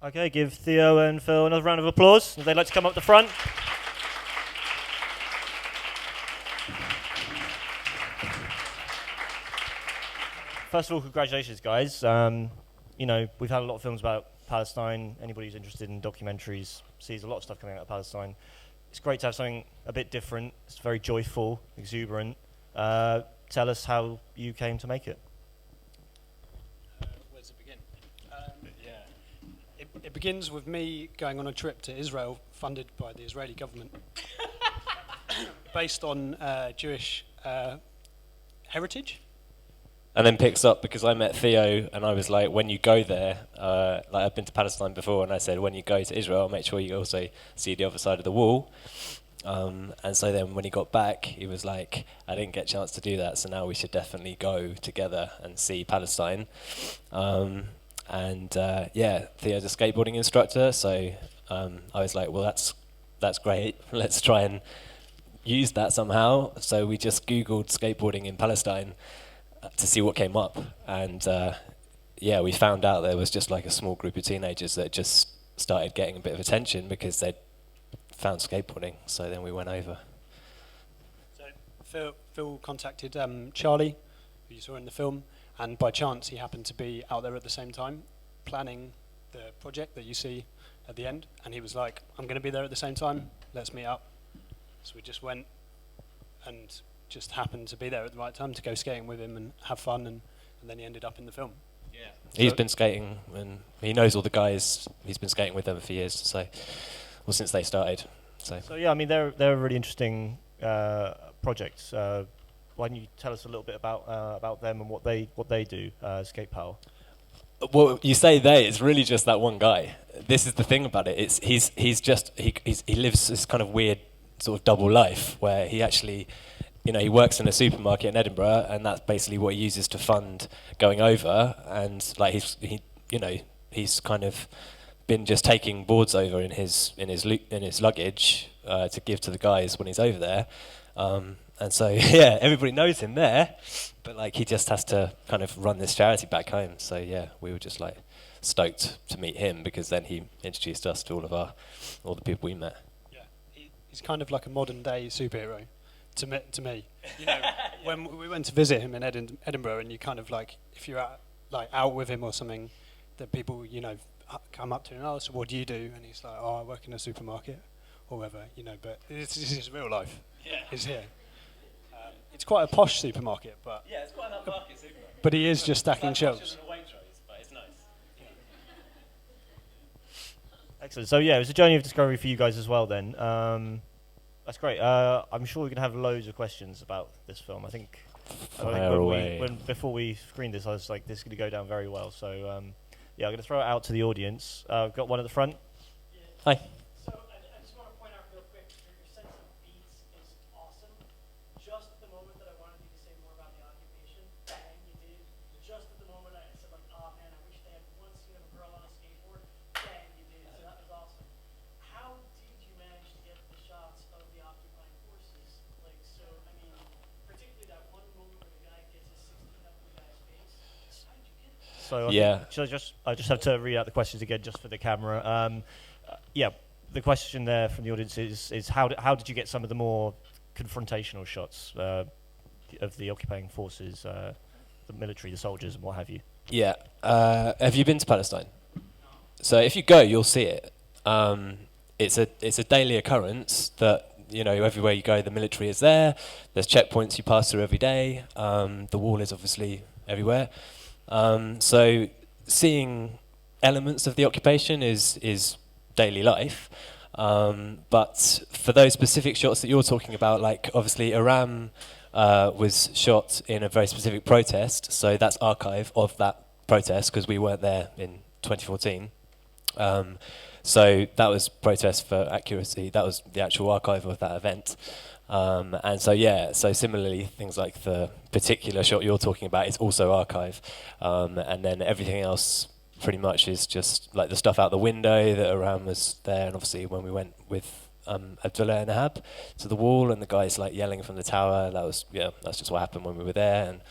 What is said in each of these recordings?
Okay, give Theo and Phil another round of applause. If they'd like to come up the front. First of all, congratulations, guys. We've had a lot of films about Palestine. Anybody who's interested in documentaries sees a lot of stuff coming out of Palestine. It's great to have something a bit different. It's very joyful, exuberant. Tell us how you came to make it. Where does it begin? It begins with me going on a trip to Israel, funded by the Israeli government, based on Jewish heritage. And then picks up because I met Theo and I was like, when you go there, I've been to Palestine before, and I said, when you go to Israel, make sure you also see the other side of the wall. And so then when he got back, he was like, I didn't get a chance to do that, so now we should definitely go together and see Palestine. Theo's a skateboarding instructor, so I was like, well, that's great. Let's try and use that somehow. So we just Googled skateboarding in Palestine to see what came up, and we found out there was just like a small group of teenagers that just started getting a bit of attention because they'd found skateboarding. So then we went over. So Phil contacted Charlie, who you saw in the film, and by chance he happened to be out there at the same time planning the project that you see at the end, and he was like, I'm going to be there at the same time, let's meet up. So we just went and just happened to be there at the right time to go skating with him and have fun, and then he ended up in the film. Yeah, he's been skating and he knows all the guys. He's been skating with them for years, since they started. So yeah, I mean they're a really interesting project. Why don't you tell us a little bit about them and what they do, Skate Pal? Well, you say they, it's really just that one guy. This is the thing about it. He lives this kind of weird sort of double life where he actually, he works in a supermarket in Edinburgh, and that's basically what he uses to fund going over. And like he's kind of been just taking boards over in his luggage to give to the guys when he's over there. And so yeah, everybody knows him there, but like he just has to kind of run this charity back home. So yeah, we were just like stoked to meet him because then he introduced us to all the people we met. Yeah, he's kind of like a modern day superhero to me. When we went to visit him in Edinburgh, and you kind of like, if you're out with him or something, that people come up to him, oh, so what do you do? And he's like, oh, I work in a supermarket or whatever, but this is his real life. Yeah, he's here. It's quite a posh supermarket, but yeah, it's quite an upmarket supermarket. But he is just stacking shelves. But it's nice. Excellent. So yeah, it was a journey of discovery for you guys as well. Then that's great. I'm sure we can have loads of questions about this film. I think before we screened this, I was like, this is going to go down very well. So I'm going to throw it out to the audience. I've got one at the front. Yeah. Hi. So I just want to point out real quick, your sense of beats is awesome. Just at the moment that I wanted you to say more about the occupation, bang, you did. Just at the moment I said like, oh man, I wish they had one scene of a girl on a skateboard, bang, you did. So that was awesome. How did you manage to get the shots of the occupying forces? Like, so, I mean, particularly that one moment where the guy gets his 16 up in the guy's face. How did you get that? So Yeah. I just have to read out the questions again just for the camera. The question there from the audience is how did you get some of the more confrontational shots of the occupying forces, the military, the soldiers, and what have you? Yeah. Have you been to Palestine? So if you go, you'll see it. It's a daily occurrence that everywhere you go, the military is there. There's checkpoints you pass through every day. The wall is obviously everywhere. So seeing elements of the occupation is daily life. But for those specific shots that you're talking about, like obviously Aram was shot in a very specific protest, so that's archive of that protest because we weren't there in 2014. So that was protest for accuracy. That was the actual archive of that event. So similarly, things like the particular shot you're talking about is also archive. And then everything else pretty much is just like the stuff out the window that Aram was there. And obviously when we went with Abdullah and Ahab to the wall and the guys like yelling from the tower, that's just what happened when we were there. And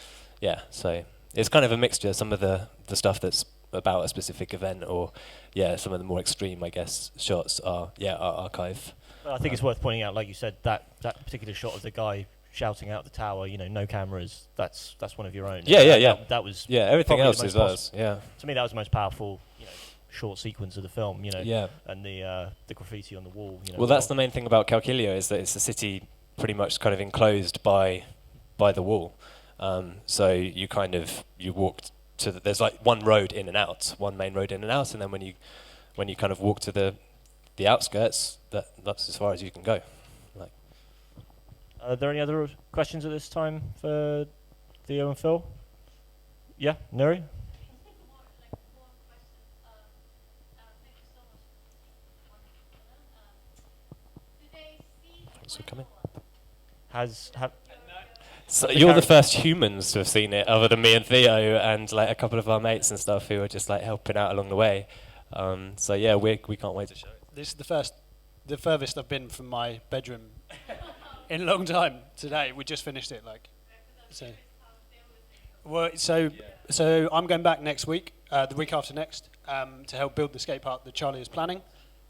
yeah, so it's kind of a mixture. Some of the stuff that's about a specific event, or some of the more extreme, I guess, shots are archive. Well, I think it's worth pointing out, like you said, that particular shot of the guy shouting out the tower, no cameras. That's one of your own. That was everything else is ours. Yeah. To me, that was the most powerful, short sequence of the film. Yeah. And the graffiti on the wall. Well, that's the main thing about Calcilio, is that it's a city pretty much kind of enclosed by the wall. So you walk to there's like one main road in and out, and then when you kind of walk to the outskirts, that's as far as you can go. Are there any other questions at this time for Theo and Phil? Yeah, Nuri? Thanks for coming. So you're the first humans to have seen it, other than me and Theo and like a couple of our mates and stuff who were just like helping out along the way. We can't wait to show it. This is the furthest I've been from my bedroom in a long time today. We just finished it, So I'm going back next week, the week after next, to help build the skate park that Charlie is planning,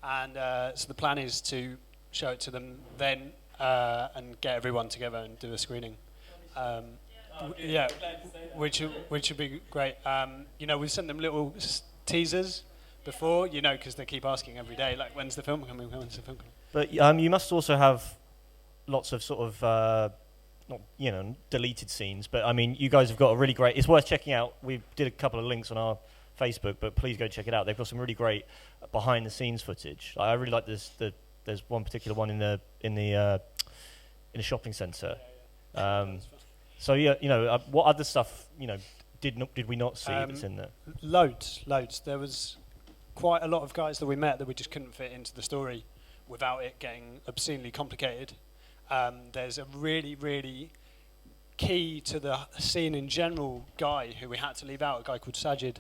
and so the plan is to show it to them then and get everyone together and do a screening. Which would be great. We've sent them little teasers before, because they keep asking every day, like, when's the film coming? But you must also have lots of sort of not deleted scenes, but I mean, you guys have got a really great. It's worth checking out. We did a couple of links on our Facebook, but please go check it out. They've got some really great behind the scenes footage. I really like this. There's one particular one in the shopping centre. What other stuff did we not see that's in there? Loads. There was quite a lot of guys that we met that we just couldn't fit into the story without it getting obscenely complicated. There's a really, really key to the scene in general guy who we had to leave out, a guy called Sajid,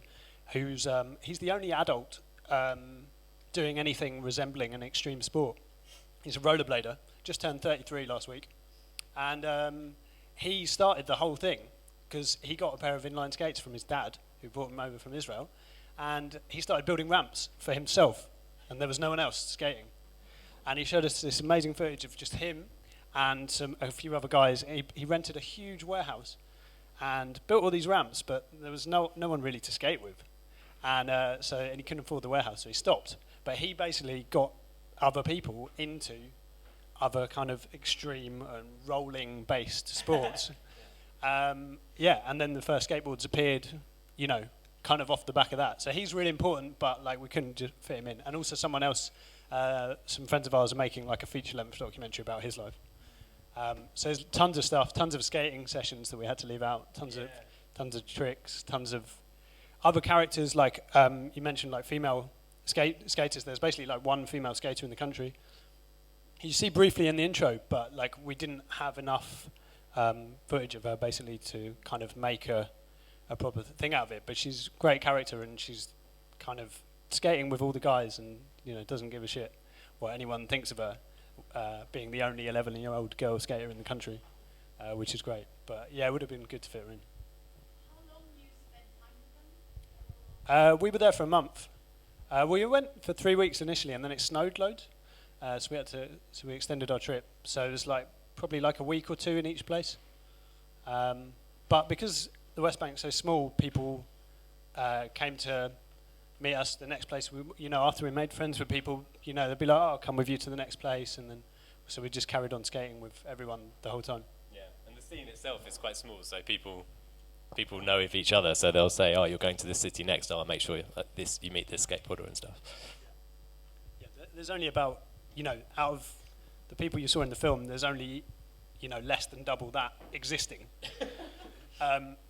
who's he's the only adult doing anything resembling an extreme sport. He's a rollerblader, just turned 33 last week, and he started the whole thing because he got a pair of inline skates from his dad, who brought him over from Israel, and he started building ramps for himself, and there was no one else skating. And he showed us this amazing footage of just him and a few other guys. He rented a huge warehouse and built all these ramps, but there was no one really to skate with. And he couldn't afford the warehouse, so he stopped. But he basically got other people into other kind of extreme and rolling-based sports. And then the first skateboards appeared, kind of off the back of that. So he's really important, but we couldn't just fit him in. And also someone else, some friends of ours are making a feature-length documentary about his life. So there's tons of stuff, tons of skating sessions that we had to leave out, tons of tricks, tons of other characters, you mentioned female skaters. There's basically one female skater in the country. You see briefly in the intro, but we didn't have enough footage of her basically to kind of make a proper thing out of it. But she's a great character, and she's kind of skating with all the guys, and doesn't give a shit what anyone thinks of her, being the only 11-year-old girl skater in the country, which is great. But yeah, it would have been good to fit her in. How long do you spend time with them? We were there for a month. We went for 3 weeks initially, and then it snowed loads, so we extended our trip. So it was probably a week or two in each place. But because the West Bank's so small, people came to meet us the next place. After we made friends with people, they'd be like, "Oh, I'll come with you to the next place," and then so we just carried on skating with everyone the whole time. Yeah, and the scene itself is quite small, so people know of each other, so they'll say, "Oh, you're going to this city next. I'll make sure you meet this skateboarder and stuff." Yeah, there's only about out of the people you saw in the film, there's only less than double that existing.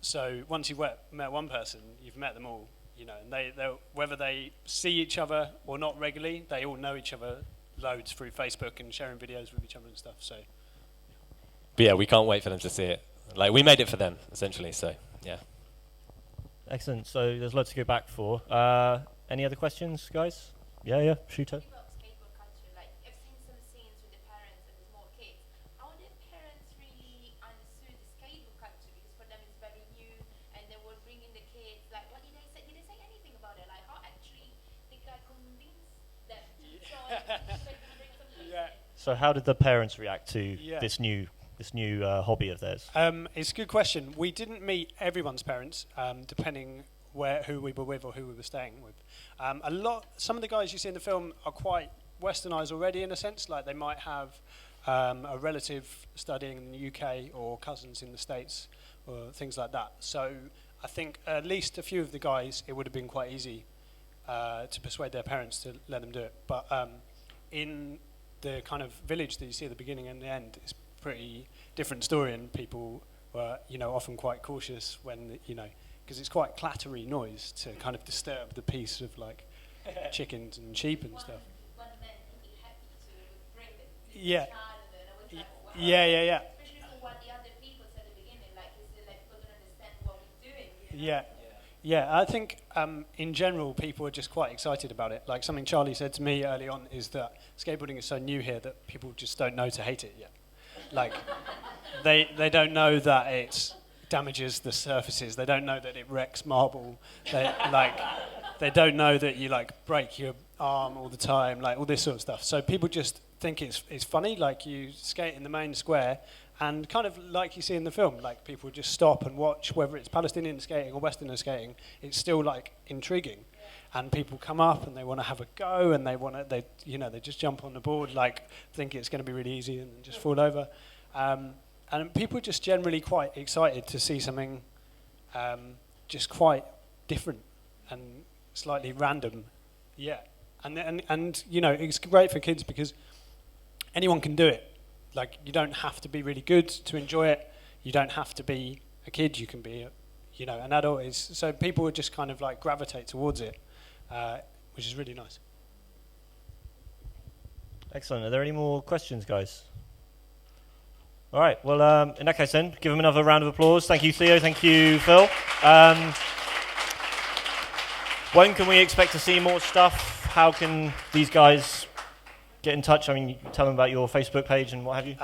So once you've met one person, you've met them all. And they whether they see each other or not regularly, they all know each other loads through Facebook and sharing videos with each other and stuff. So. But yeah, we can't wait for them to see it. We made it for them, essentially. So yeah. Excellent. So there's loads to go back for. Any other questions, guys? Yeah, shoot her. About skateboard culture, I've seen some scenes with the parents and the small kids. How did parents really understood the skateboard culture? Because for them it's very new, and they were bringing the kids. What did they say? Did they say anything about Yeah. So how did the parents react to Yeah. this new hobby of theirs? It's a good question. We didn't meet everyone's parents, depending who we were with or who we were staying with. Some of the guys you see in the film are quite westernized already in a sense, like they might have a relative studying in the UK or cousins in the States or things like that. So I think at least a few of the guys, it would have been quite easy to persuade their parents to let them do it. But in the kind of village that you see at the beginning and the end, it's pretty different story, and people were, often quite cautious when, because it's quite clattery noise to kind of disturb the peace of like chickens and sheep and stuff. One man really happy to bring the Yeah. child, and I was like, wow. Yeah. Especially for what the other people said at the beginning, like he said, like people don't understand what we're doing. Yeah, I think in general people are just quite excited about it. Like something Charlie said to me early on is that skateboarding is so new here that people just don't know to hate it yet. Like they don't know that it damages the surfaces. They don't know that it wrecks marble. They don't know that you like break your arm all the time, like all this sort of stuff. So people just think it's funny. Like you skate in the main square, and kind of like you see in the film, like people just stop and watch, whether it's Palestinian skating or Westerner skating. It's still like intriguing, and people come up and they want to have a go, and they just jump on the board, like think it's going to be really easy, and then just fall over. And people are just generally quite excited to see something just quite different and slightly random. Yeah, and it's great for kids because anyone can do it. Like, you don't have to be really good to enjoy it. You don't have to be a kid. You can be, an adult. So people would just kind of like gravitate towards it, which is really nice. Excellent. Are there any more questions, guys? All right. Well, in that case then, give them another round of applause. Thank you, Theo. Thank you, Phil. When can we expect to see more stuff? How can these guys get in touch? I mean, you tell them about your Facebook page and what have you.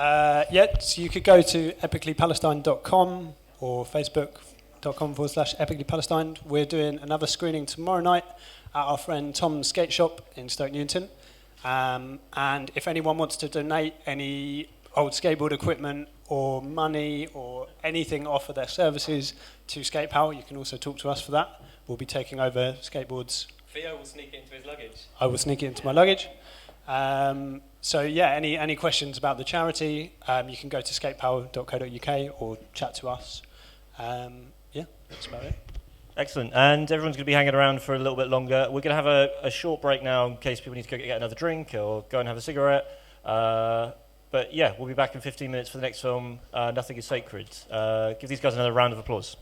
So you could go to epicallypalestine.com or facebook.com/epicallypalestine. We're doing another screening tomorrow night at our friend Tom's skate shop in Stoke Newington. And if anyone wants to donate any old skateboard equipment or money or anything off of their services to Skate Power, you can also talk to us for that. We'll be taking over skateboards. Theo will sneak it into his luggage. I will sneak it into my luggage. So yeah, any questions about the charity, you can go to skatepower.co.uk or chat to us. Yeah, that's about it. Excellent. And everyone's going to be hanging around for a little bit longer. We're going to have a short break now in case people need to go get another drink or go and have a cigarette. But yeah, we'll be back in 15 minutes for the next film, Nothing is Sacred. Give these guys another round of applause.